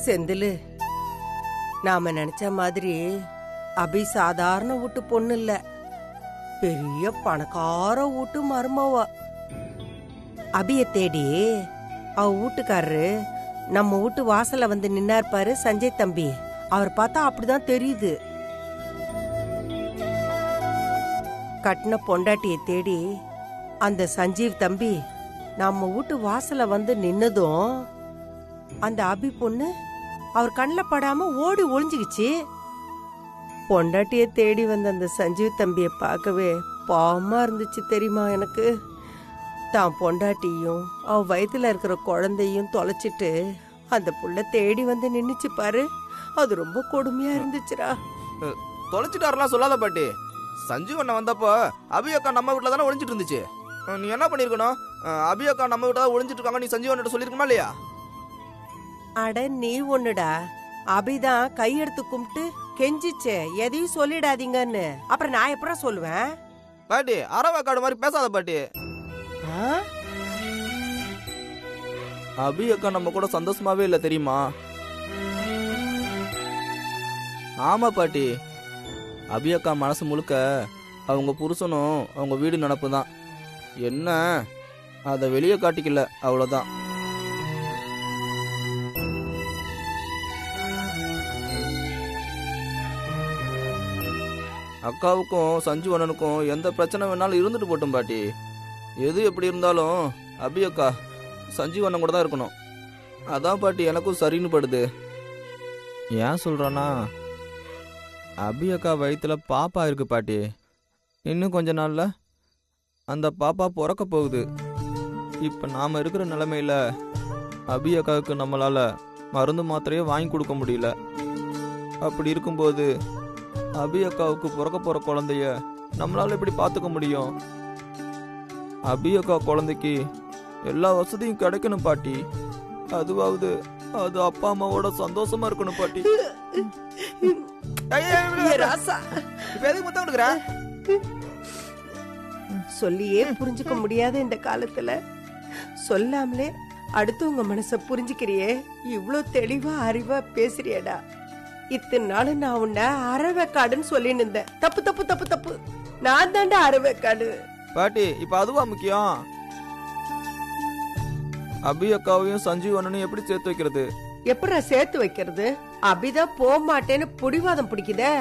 செந்திலு, நாம நினைச்ச மாதிரி அபி சாதாரண வீட்டு பொண்ணு இல்ல, பெரிய பணக்கார வீட்டு மருமவ. அபிய தேடி அவ வீட்டுக்காரரு நம்ம வீட்டு வாசல்ல வந்து நின்னார் பாரு சஞ்சய் தம்பி, அவர் பார்த்தா அப்படிதான் தெரியுது. கட்டின பொண்டாட்டிய தேடி அந்த சஞ்சீவ் தம்பி நம்ம வீட்டு வாசல்ல வந்து நின்னதும் அந்த அபி பொண்ணு அவர் கண்ணில் படாம ஓடி ஒளிஞ்சுக்கிச்சு. பொண்டாட்டிய தேடி வந்த அந்த சஞ்சீவ் தம்பியை பார்க்கவே பாவமா இருந்துச்சு தெரியுமா எனக்கு. தான் பொண்டாட்டியும் அவ வயித்துல இருக்கிற குழந்தையும் தொலைச்சிட்டு அந்த புள்ள தேடி வந்து நின்னுச்சு பாரு, அது ரொம்ப கொடுமையா இருந்துச்சுடா. தொலைச்சிட்டாரெல்லாம் சொல்லாத பாட்டி. சஞ்சீவ் அண்ணன் வந்தப்போ அபி அக்கா நம்ம வீட்டில் தானே ஒளிஞ்சிட்டு இருந்துச்சு. நீ என்ன பண்ணிருக்கணும்? அபி அக்கா நம்ம வீட்டில் தான் ஒளிஞ்சிட்டு இருக்காங்க, நீ சஞ்சீவ் அண்ணன் சொல்லிருக்கமா இல்லையா? அட நீ ஒண்ணுடா, அபிதான் கையெடுத்து கும்பிட்டு கெஞ்சிச்சே எதையும் சொல்லிடாதீங்கன்னு. அப்புறம் நான் எப்படா சொல்லுவேன்? பாட்டி அரவாக்காடு மாதிரி பேசாத பாட்டி. அபி அக்கா நம்ம கூட சந்தோஷமாவே இல்லை தெரியுமா? ஆமா பாட்டி, அபி அக்கா மனசு முழுக்க அவங்க புருஷனும் அவங்க வீடு நடப்பு தான். என்ன அதை வெளியே காட்டிக்கல, அவ்வளோதான். அக்காவுக்கும் சஞ்சு அண்ணனுக்கும் எந்த பிரச்சனை வேணாலும் இருந்துட்டு போட்டும் பாட்டி. எது எப்படி இருந்தாலும் அபி அக்கா சஞ்சீவ் அண்ணன் கூட தான் இருக்கணும். அதான் பாட்டி எனக்கும் சரின்னு படுது. ஏன் சொல்கிறேன்னா, அபி அக்கா வயிற்றுல பாப்பா இருக்கு பாட்டி. இன்னும் கொஞ்ச நாளில் அந்த பாப்பா பிறக்க போகுது. இப்போ நாம் இருக்கிற நிலைமையில் அபி அக்காவுக்கு நம்மளால் மருந்து மாத்திரையே வாங்கி கொடுக்க முடியல. அப்படி இருக்கும்போது அபி அக்காவுக்கு பிறக்க போகிற குழந்தைய நம்மளால் எப்படி பார்த்துக்க முடியும்? அபி அக்கா குழந்தைக்கு எல்லா வசதியும் கிடைக்கணும் பாட்டி. அதுவாவது அது அப்பா அம்மாவோட சந்தோஷமா இருக்கணும் பாட்டி. சொல்லியே புரிஞ்சுக்க முடியாத இந்த காலத்துல சொல்லாமலே அடுத்தவங்க மனச புரிஞ்சுக்கிறியே, இவ்ளோ தெளிவா அறிவா பேசுறியடா. இத்தனை நாள் நான் உன்ன அறவேக்காடுன்னு சொல்லின்னு இருந்தேன். தப்பு தப்பு தப்பு தப்பு, நான் தாண்டா அறவேக்காடு. பாட்டி இப்ப அதுவா முக்கியம்? அபி அக்காவையும் சஞ்சீவ் அண்ணனையும் எப்படி சேர்த்து வைக்கிறது? எப்படா சேர்த்து வைக்கிறது? அபிதான் போக மாட்டேன்னு புடிவாதம் பிடிக்குதே.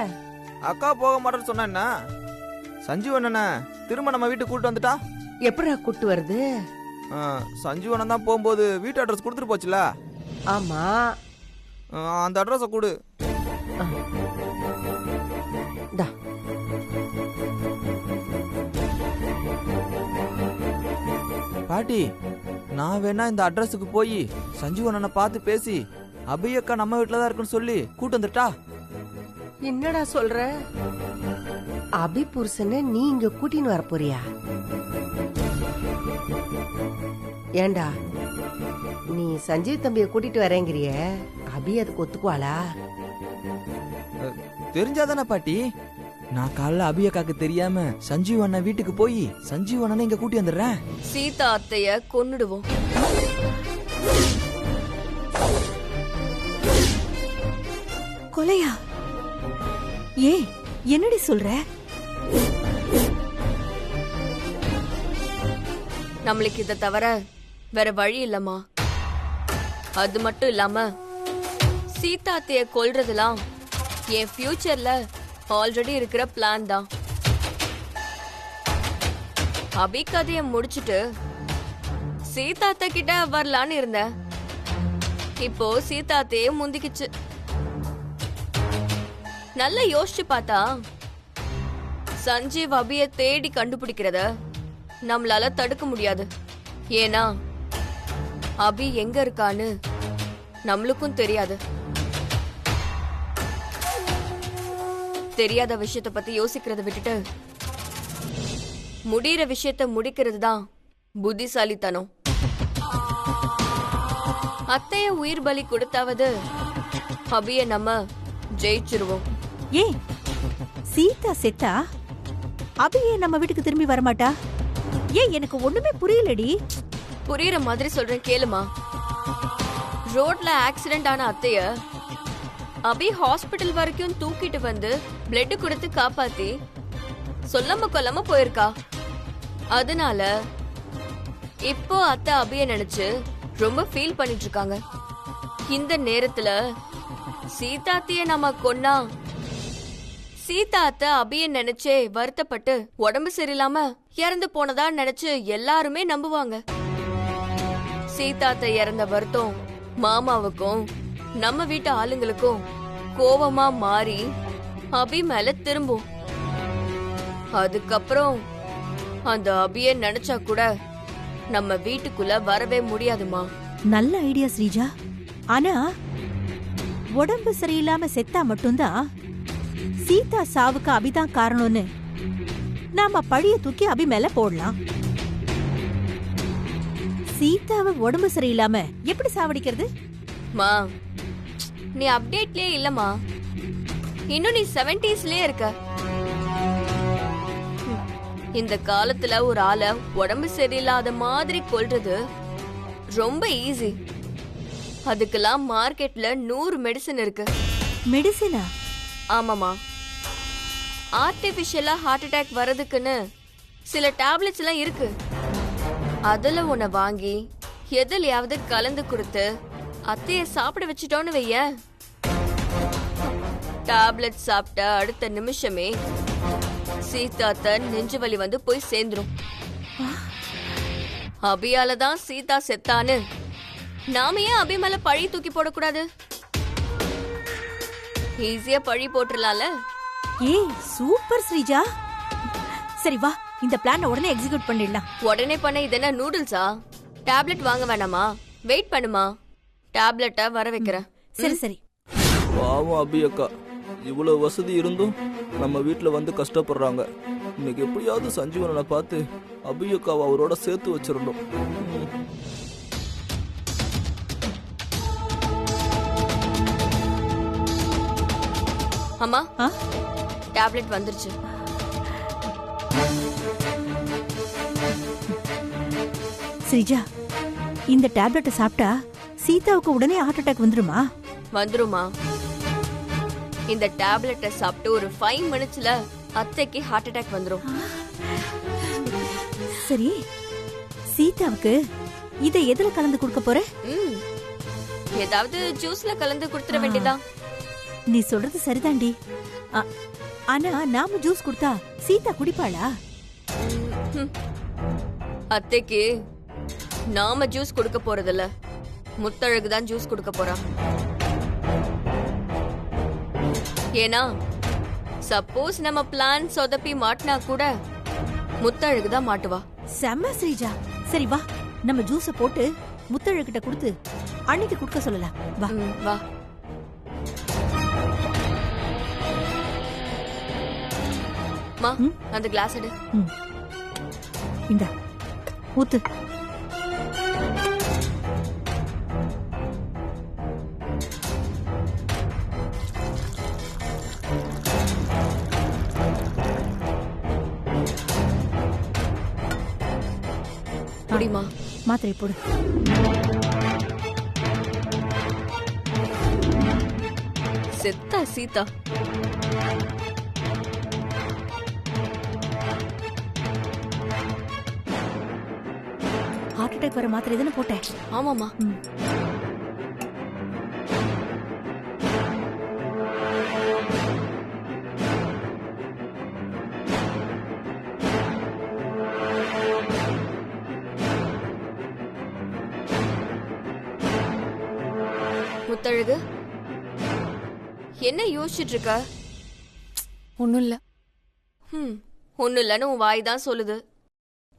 அக்கா போக மாட்டேன்னு சொன்னா என்ன? சஞ்சீவ் அண்ணனை திரும்ப நம்ம வீட்டுக்கு கூட்டு வந்துட்டா எப்படா கூட்டு வருது? சஞ்சீவ் அண்ணன் தான் போகும்போது வீட்டு அட்ரஸ் கொடுத்துட்டு போச்சுல. ஆமா, அந்த அட்ரஸை கொடு. பாட்டி நான் வேணா இந்த அட்ரஸுக்கு போய் சஞ்சீவ் அண்ணனை பார்த்து பேசி அபி அக்கா நம்ம வீட்டுல தான் இருக்குன்னு சொல்லி கூட்டு வந்துட்டா? என்னடா சொல்ற? அபி புருஷனை நீ இங்க கூட்டின்னு வர போறியா? ஏண்டா நீ சஞ்சீவ் தம்பிய கூட்டிட்டு வரேங்கிறிய, அபி அதுக்கு ஒத்துக்குவாளா? தெரிஞ்சாதானே பாட்டி. நான் காலைல அபி அக்காக்கு தெரியாம சஞ்சீவ் அண்ணன் வீட்டுக்கு போய் சஞ்சீவ் அண்ணனை இங்க கூட்டி வந்துடுறேன். சீதா அத்தைய கொன்னுடுவோம். கொலையா? ஏ என்னடி சொல்ற? நம்மளுக்கு இதை தவிர வேற வழி இல்லம்மா. அது மட்டும் இல்லாம சீதா அத்தைய கொல்றதெல்லாம் என் ஃபியூச்சர்ல ஆல்ரெடி இருக்கிற பிளான் தான். அபி கதைய முடிச்சுட்டு சீதா அத்தை கிட்ட வரலான்னு இருந்தேன். இப்போ சீதா அத்தையே முந்திக்குச்சு. நல்லா யோசிச்சு பார்த்தா சஞ்சீவ் அபிய தேடி கண்டுபிடிக்கிறத நம்மளால தடுக்க முடியாது. ஏன்னா அபி எங்க இருக்கான்னு நம்மளுக்கும் தெரியாது. தெரியாத விஷயத்த பத்தி யோசிக்கிறத விட்டுட்டு முடிகிற விஷயத்த முடிக்கிறது தான் புத்திசாலித்தனம். அத்தைய உயிர் பலி கொடுத்தாவது அபிய நம்ம ஜெயிச்சிருவோம். ஏ சீதா செத்தா அபியே நம்ம வீட்டுக்கு திரும்பி வரமாட்டா? ஏன் எனக்கு ஒண்ணுமே புரியலடி. புரியுற மாதிரி சொல்றேன் கேளுமா. ரோட்ல ஆக்சிடென்ட் ஆன அத்தைய அபி ஹாஸ்பிட்டல் வரைக்கும் தூக்கிட்டு வந்து பிளட் கொடுத்து காப்பாத்தி சொல்லாம கொல்லாம போயிருக்கா. அதனால இப்போ அத்தை அபிய நினைச்சு ரொம்ப ஃபீல் பண்ணிட்டு இருக்காங்க. இந்த நேரத்துல சீதாத்திய நம்ம கொன்னா சீதா அத்தை அபிய நினைச்சே வருத்தப்பட்டு உடம்பு சரியில்லாம இறந்து போனதா நினைச்சு எல்லாருமே நம்புவாங்க. சீதாத்தை இறந்த வருத்தம் மாமாவுக்கும் நம்ம வீட்டு ஆளுங்களுக்கும் கோவமா மாறி அபி மேல திரும்பும். அதுக்கப்புறம் அந்த அபிய நினைச்சா கூட நம்ம வீட்டுக்குள்ள வரவே முடியாதுமா. நல்ல ஐடியா ஸ்ரீஜா. ஆனா உடம்பு சரியில்லாம செத்தா மட்டும்தான் சீதா சாவுக்கு அபிதான் காரணம்னு நாம பழிய தூக்கி அபி மேல போடலாம். சீதாவை உடம்பு சரியில்லாம எப்படி சாவடிக்கிறது? மா நீ அப்டேட்லயே இல்லம்மா, இன்னும் நீ 70sலயே இருக்க. இந்த காலத்துல ஒரு ஆளை உடம்பு சரியில்லாத மாதிரி கொல்றது ரொம்ப ஈஸி. அதுக்கெல்லாம் மார்க்கெட்ல 100 மெடிசன் இருக்கு. மெடிசினா? ஆமாமா, ஆர்டிபிஷியலா ஹார்ட் அட்டாக் வரதுக்குன்னு சில டேப்லெட்ஸ் எல்லாம் இருக்கு. அதுல ஒன்ன வாங்கி எதுலயாவது கலந்து கொடுத்து அத்தைய சாப்பிட வச்சிட்டோன்னு வைய, டேப்லெட் சாப்பிட்ட அடுத்த நிமிஷமே சீதாத்த நெஞ்சு வலி வந்து போய் சேர்ந்துரும். அபியால தான் சீதா செத்தான்னு நாம ஏன் அபி மேல பழி தூக்கி போடக்கூடாது? ஈஸியா பழி போட்டுறலாம்ல. ஏய் சூப்பர் ஸ்ரீஜா. சரி வா, இந்த பிளான உடனே எக்ஸிக்யூட் பண்ணிடலாம். உடனே பண்ண இது என்ன நூடுல்ஸா? டேப்லெட் வாங்க வேணாமா? வெயிட் பண்ணுமா, டேப்லெட்டை வர வைக்கிறேன். சரி சரி. பாவம் அபி அக்கா, இவ்வளவு வசதி இருந்தும் நம்ம வீட்டில் வந்து கஷ்டப்படுறாங்க. இன்னைக்கு எப்படியாவது சஞ்சீவனை பார்த்து அபி அக்காவை அவரோட சேர்த்து வச்சிடணும். அம்மா டேப்லெட் வந்துருச்சு. ஸ்ரீஜா, இந்த டேப்லெட்டை சாப்பிட்டா சீதாவுக்கு உடனே ஹார்ட் அட்டாக் வந்துருமா? வந்துருமா. இந்த டேப்லெட்டை சாப்பிட்டு ஒரு 5 மினிட்ஸ்ல அத்தைக்கு ஹார்ட் அட்டாக் வந்துரும். சரி, சீதாவுக்கு இதை எதுல கலந்து கொடுக்க போற? ஏதாவது ஜூஸ்ல கலந்து கொடுத்துட வேண்டியதா? நீ சொல்றது சரிதாண்டி. ஆனா நாம ஜூஸ் கொடுத்தா சீதா குடிப்பாளா? அத்தைக்கு நாம ஜூஸ் கொடுக்க போறதில்ல, முத்தழகு தான் ஜூஸ் கொடுக்க போறா. ஏன்னா சப்போஸ் நம்ம பிளான் சொதப்பி மாட்டினா கூட முத்தழகு தான் மாட்டுவா. செம்ம ஸ்ரீஜா. சரி வா, நம்ம ஜூஸ போட்டு முத்தழகிட்ட கொடுத்து அன்னைக்கு குடுக்க சொல்லலாம். வா வா. மா அந்த கிளாஸ் எடு. இந்த ஊத்து. குடிமா. மாத்திரை போடு. செத்தா சீதா. ஹார்ட் அட்டாக் வர மாத்திரை தானே போட்டேன்? ஆமாமா. முத்தழகு, என்ன யோசிச்சுட்டு இருக்க? ஒன்னும் இல்ல. ஒன்னும் இல்லன்னு உன் வாய் தான் சொல்லுது,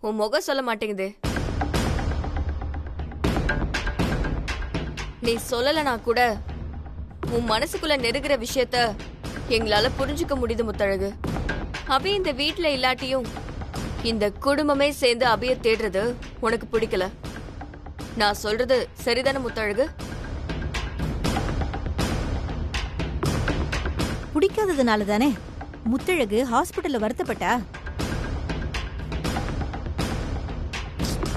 உன் முகம் சொல்ல மாட்டேங்குது. நீ சொல்லலனா கூட உன் மனசுக்குள்ள நெருகிற விஷயத்த எங்களால புரிஞ்சுக்க முடியுது முத்தழகு. அபி இந்த வீட்டுல இல்லாட்டியும் இந்த குடும்பமே சேர்ந்து அபிய தேடுறது உனக்கு பிடிக்கல. நான் சொல்றது சரிதானே முத்தழகு? பிடிக்காததுனால தானே முத்தழகு ஹாஸ்பிட்டல்ல வருத்தப்பட்டா.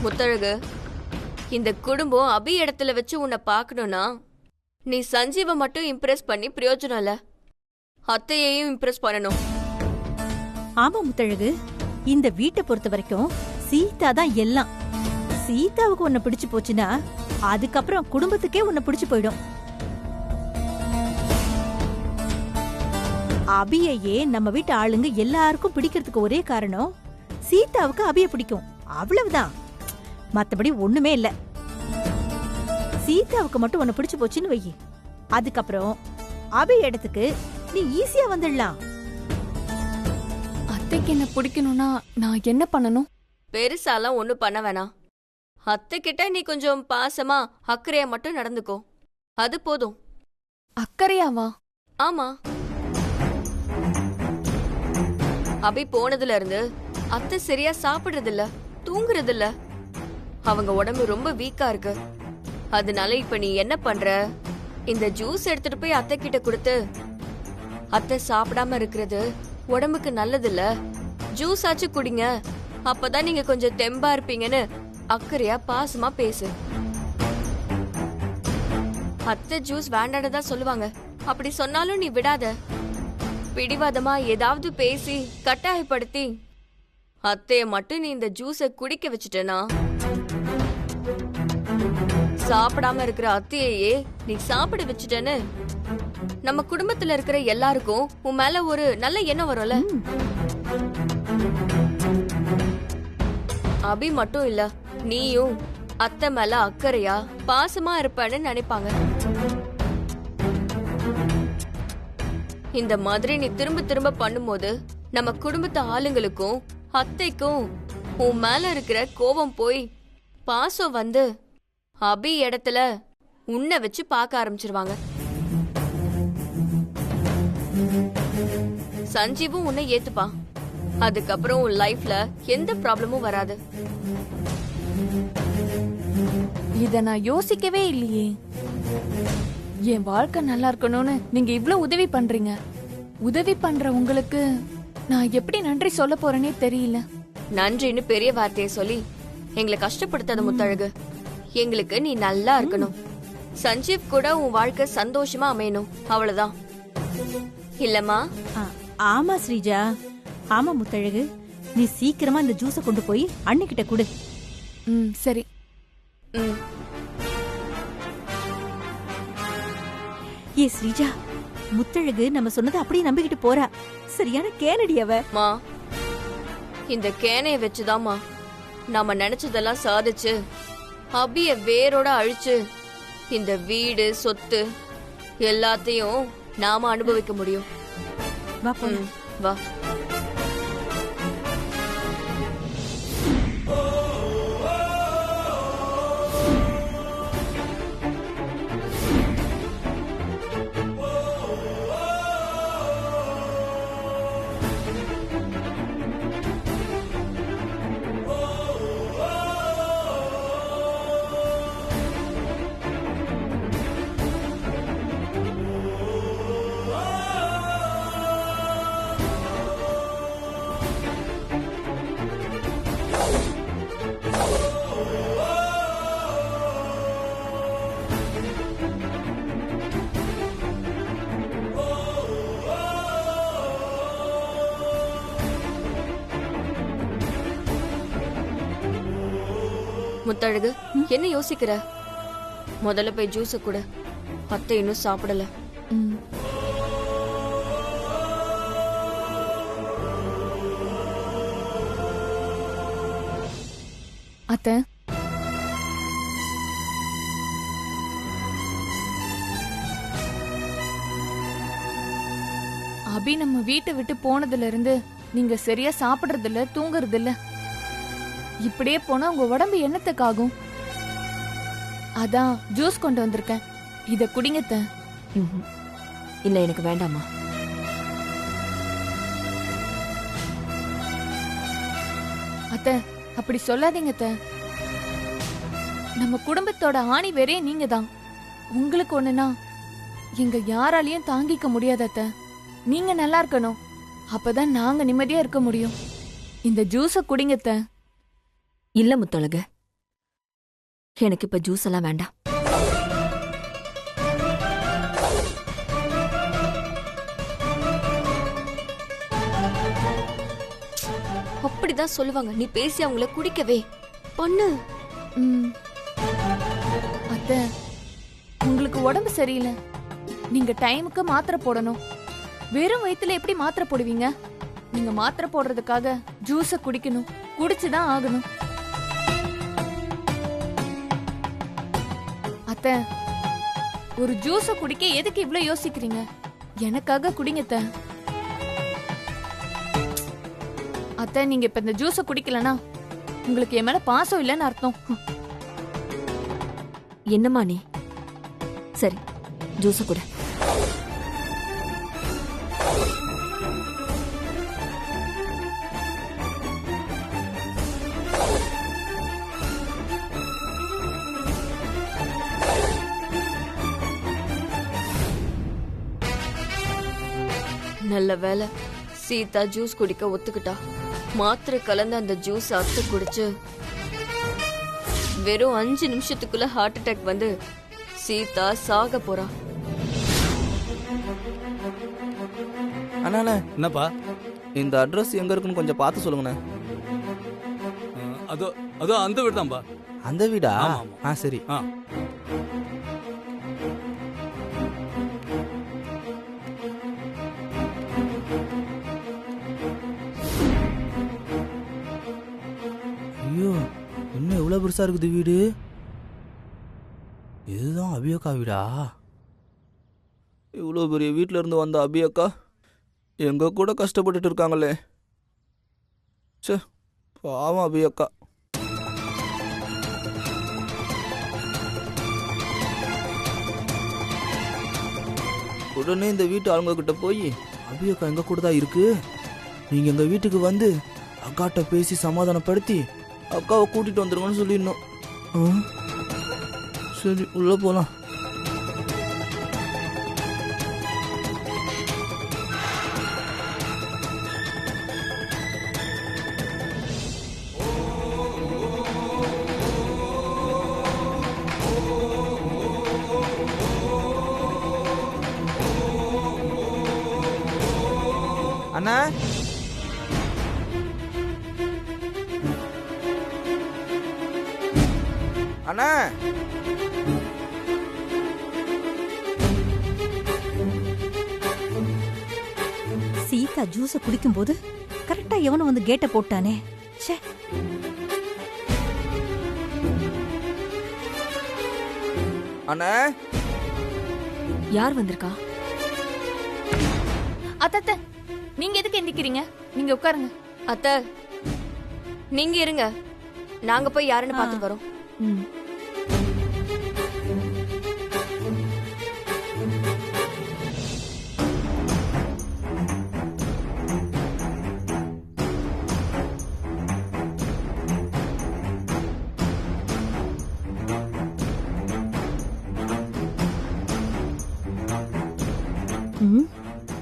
முத்தழகு, இந்த குடும்பம் அபி இடத்துல வச்சு உன்னை பார்க்கணும்னா நீ சஞ்சீவை மட்டும் இம்ப்ரெஸ் பண்ணி பிரயோஜனம் இல்ல, அத்தையையும் இம்ப்ரெஸ் பண்ணணும். ஆமா முத்தழகு, இந்த வீட்டை பொறுத்த வரைக்கும் சீதா தான் எல்லாம். சீதாவுக்கு உன்னை பிடிச்சு போச்சுன்னா அதுக்கப்புறம் குடும்பத்துக்கே உன்னை பிடிச்சு போயிடும். அபியையே நம்ம வீட்டு ஆளுங்க எல்லாருக்கும் பிடிக்கிறதுக்கு ஒரே காரணம் சீதாவுக்கு அபிய பிடிக்கும், அவ்வளவுதான். மத்தபடி ஒண்ணுமே இல்ல. சீதாவுக்கு மட்டும் உன்னை பிடிச்சு போச்சுன்னு வை, அதுக்கப்புறம் அபி இடத்துக்கு நீ ஈஸியா வந்துடலாம். அத்தைக்கு என்ன பிடிக்கணும்னா நான் என்ன பண்ணணும்? பெருசாலாம் ஒண்ணும் பண்ண வேணாம். அத்தை கிட்ட நீ கொஞ்சம் பாசமா அக்கறையா மட்டும் நடந்துக்கோ, அது போதும். அக்கறையாவா? ஆமா, அபி போனதுல இருந்து அத்தை சரியா சாப்பிடுறது இல்ல, தூங்குறது இல்ல. அவங்க உடம்பு ரொம்ப வீக்கா இருக்கு. அதனால இப்ப நீ என்ன பண்ற, இந்த ஜூஸ் எடுத்துட்டு போய் அத்தை கிட்ட கொடுத்து, அத்தை சாப்பிடாம இருக்கிறது உடம்புக்கு நல்லது இல்ல, ஜூஸ் ஆச்சு குடிங்க, அப்பதான் நீங்க கொஞ்சம் தெம்பா இருப்பீங்கன்னு அக்கறையா பாசமா பேசு. அத்தை ஜூஸ் வேண்டான்னு சொல்லுவாங்க, அப்படி சொன்னாலும் நீ விடாத. பிடிவாதமா ஏதாவது பேசி கட்டாயப்படுத்தி அத்தைய மட்டும் நீ இந்த ஜூஸ குடிக்க வச்சுட்டனா, சாப்பிடாம இருக்கிற அத்தையே நீ சாப்பிட வச்சுட்டேன்னு நம்ம குடும்பத்துல இருக்கிற எல்லாருக்கும் உன் மேல ஒரு நல்ல எண்ணம் வரும்ல. அபி மட்டும் இல்ல, நீயும் அத்தை மேல அக்கறையா பாசமா இருப்பேன்னு நினைப்பாங்க. இந்த மாதிரி நீ திரும்ப திரும்ப பண்ணும்போது நம்ம குடும்பத்து ஆளுங்களுக்கும் அத்தைக்கும் உன் மேல இருக்கிற கோபம் போய் பாசம் வந்து அபி இடத்துல உன்னை வச்சு பார்க்க ஆரம்பிச்சிருவாங்க. சஞ்சீவும் உன்னை ஏத்துப்பான். அதுக்கப்புறம் உன் லைஃப்ல எந்த ப்ராப்ளமும் வராது. இத நான் யோசிக்கவே இல்லையே. என் வாழ்க்கை நல்லா இருக்கணும்னு நீங்க இவ்ளோ உதவி பண்றீங்க. உதவி பண்ற உங்களுக்கு நான் எப்படி நன்றி சொல்ல போறேனே தெரியல. நன்றின்னு பெரிய வார்த்தையை சொல்லி எங்களை கஷ்டப்படுத்தாத முத்தழகு. எங்களுக்கு நீ நல்லா இருக்கணும். சஞ்சீவ் கூட உன் வாழ்க்கை சந்தோஷமா அமையணும், அவ்வளவுதான். இல்லம்மா? ஆமா ஸ்ரீஜா, ஆமா முத்தழகு, நீ சீக்கிரமா இந்த ஜூஸ கொண்டு போய் அண்ணிக்கிட்ட கொடு. சரி. ஏ ஸ்ரீஜா, முத்தழகு நம்ம சொன்னதை அப்படியே நம்பிக்கிட்டு போறா. சரியான கேனடி அவ. மா, இந்த கேனைய வச்சுதாம்மா நாம நினைச்சதெல்லாம் சாதிச்சு அபிய வேரோட அழிச்சு இந்த வீடு சொத்து எல்லாத்தையும் நாம அனுபவிக்க முடியும். வா போலாம். வா. முத்தழகு, என்ன யோசிக்கிற? முதல்ல போய் ஜூஸ கூட. அத்தை இன்னும் சாப்பிடல. அத்தை, அபி நம்ம வீட்டை விட்டு போனதுல இருந்து நீங்க சரியா சாப்பிடுறது இல்ல, தூங்குறது இல்ல. இப்படியே போனா உங்க உடம்பு என்னத்துக்காகும்? அதான் ஜூஸ் கொண்டு வந்திருக்கேன், இத குடிங்க அத்தை. இல்ல, எனக்கு வேண்டாமா. அத்தை, அப்படி சொல்லாதீங்க அத்தை. நம்ம குடும்பத்தோட ஆணி வேறே நீங்க தான். உங்களுக்கு ஒண்ணுனா எங்க யாராலையும் தாங்கிக்க முடியாத அத்தை. நீங்க நல்லா இருக்கணும், அப்பதான் நாங்க நிம்மதியா இருக்க முடியும். இந்த ஜூஸ குடிங்க அத்தை. இல்ல முத்தழகு, எனக்கு இப்ப ஜூஸ் எல்லாம் வேண்டாம். அப்படிதான் சொல்லுவாங்க. நீ பேசி அவங்கள குடிக்கவே பண்ணு. அத்தை, உங்களுக்கு உடம்பு சரியில்லை, நீங்க டைமுக்கு மாத்திரை போடணும். வெறும் வயித்துல எப்படி மாத்திரை போடுவீங்க? நீங்க மாத்திரை போடுறதுக்காக ஜூஸ குடிக்கணும், குடிச்சுதான் ஆகணும். அத்தை, ஒரு ஜூஸ குடிக்க எதுக்கு இவ்ளோ யோசிக்கிறீங்க? எனக்காக குடிங்க அத்தை. அத்தை, நீங்க இப்ப இந்த ஜூஸ குடிக்கலனா உங்களுக்கு என் மேல பாசம் இல்லைன்னு அர்த்தம். என்னம்மா நீ? சரி, ஜூஸ் குடு. நல்ல வேலை, சீதா ஜூஸ் குடிக்க ஒத்துக்கிட்டா. மாத்திரை கலந்து அந்த ஜூஸ் அறுத்து குடிச்சு வெறும் 5 நிமிஷத்துக்குள்ள ஹார்ட் அட்டாக் வந்து சீதா சாக போறா. அண்ணா, என்னப்பா? இந்த அட்ரஸ் எங்க இருக்குன்னு கொஞ்சம் பார்த்து சொல்லுங்கண்ணே. அதோ அதோ அந்த வீடு தான்ப்பா. அந்த வீடா? ஆமா, ஆமா. சரி. ஐயோ, இன்னும் எவ்வளவு பெருசா இருக்குது வீடு. இதுதான் அபியக்கா வீடா? இவ்வளோ பெரிய வீட்டில இருந்து வந்த அபியக்கா எங்க கூட கஷ்டப்பட்டுட்டு இருக்காங்களே. சே, பாவம் அபியக்கா. உடனே இந்த வீட்டு ஆளுங்க கிட்ட போய் அபியக்கா எங்க கூட தான் இருக்கு, நீங்க எங்க வீட்டுக்கு வந்து அக்காட்ட பேசி சமாதானப்படுத்தி அக்காவை கூட்டிட்டு வந்துருங்கன்னு சொல்லிடணும். சரி, உள்ள போலாம். அண்ணா, அண்ணா, சீதா ஜூஸ குடிக்கும்போது கரெக்டா எவனும் வந்து கேட்ட போட்டானே. ச்சே. அண்ணா. யார் வந்திருக்கா? அத்தை, நீங்க எதுக்கு எந்திக்கிறீங்க? நீங்க உட்காருங்க. அத்தை, நீங்க இருங்க, நாங்க போய் யாருன்னு பார்த்துட்டு வரோம்.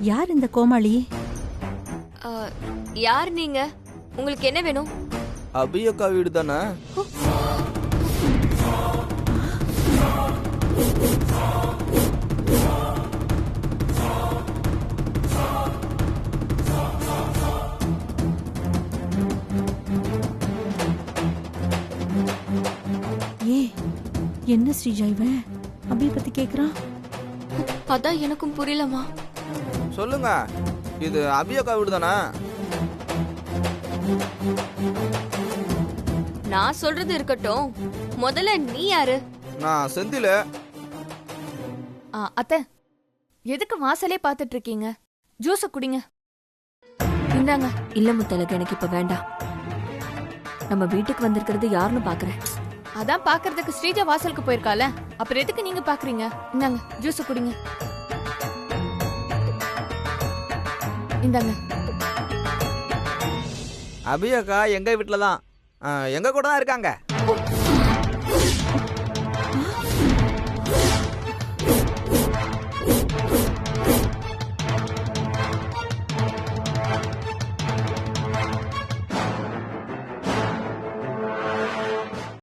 யார் இந்த கோமாளி? யார் நீங்க? உங்களுக்கு என்ன வேணும்? அபியக்கா வீடு தானே? என்ன ஸ்ரீஜா இவன் அபி பத்தி கேக்குறான்? அதான் எனக்கும் புரியலமா. சொல்லுங்க, இது அபியக்கா வீடு தானே? நான் சொல்றது இருக்கட்டும், முதல்ல நீ யாரு? நான் செந்தில. அத்தை, எதுக்கு வாசலே பாத்துட்டு இருக்கீங்க? ஜூஸ குடிங்க. இந்தாங்க. இல்ல முத்தலகு, எனக்கு இப்ப வேண்டாம். நம்ம வீட்டுக்கு வந்திருக்கிறது யாருன்னு பாக்குறேன். அதான் பாக்குறதுக்கு ஸ்ரீஜா வாசலுக்கு போயிருக்கால, அப்புறம் எதுக்கு நீங்க பாக்குறீங்க? இந்தாங்க, ஜூஸ குடிங்க. இந்தாங்க. அபியக்கா எங்க வீட்டுல தான், எங்க கூட தான் இருக்காங்க.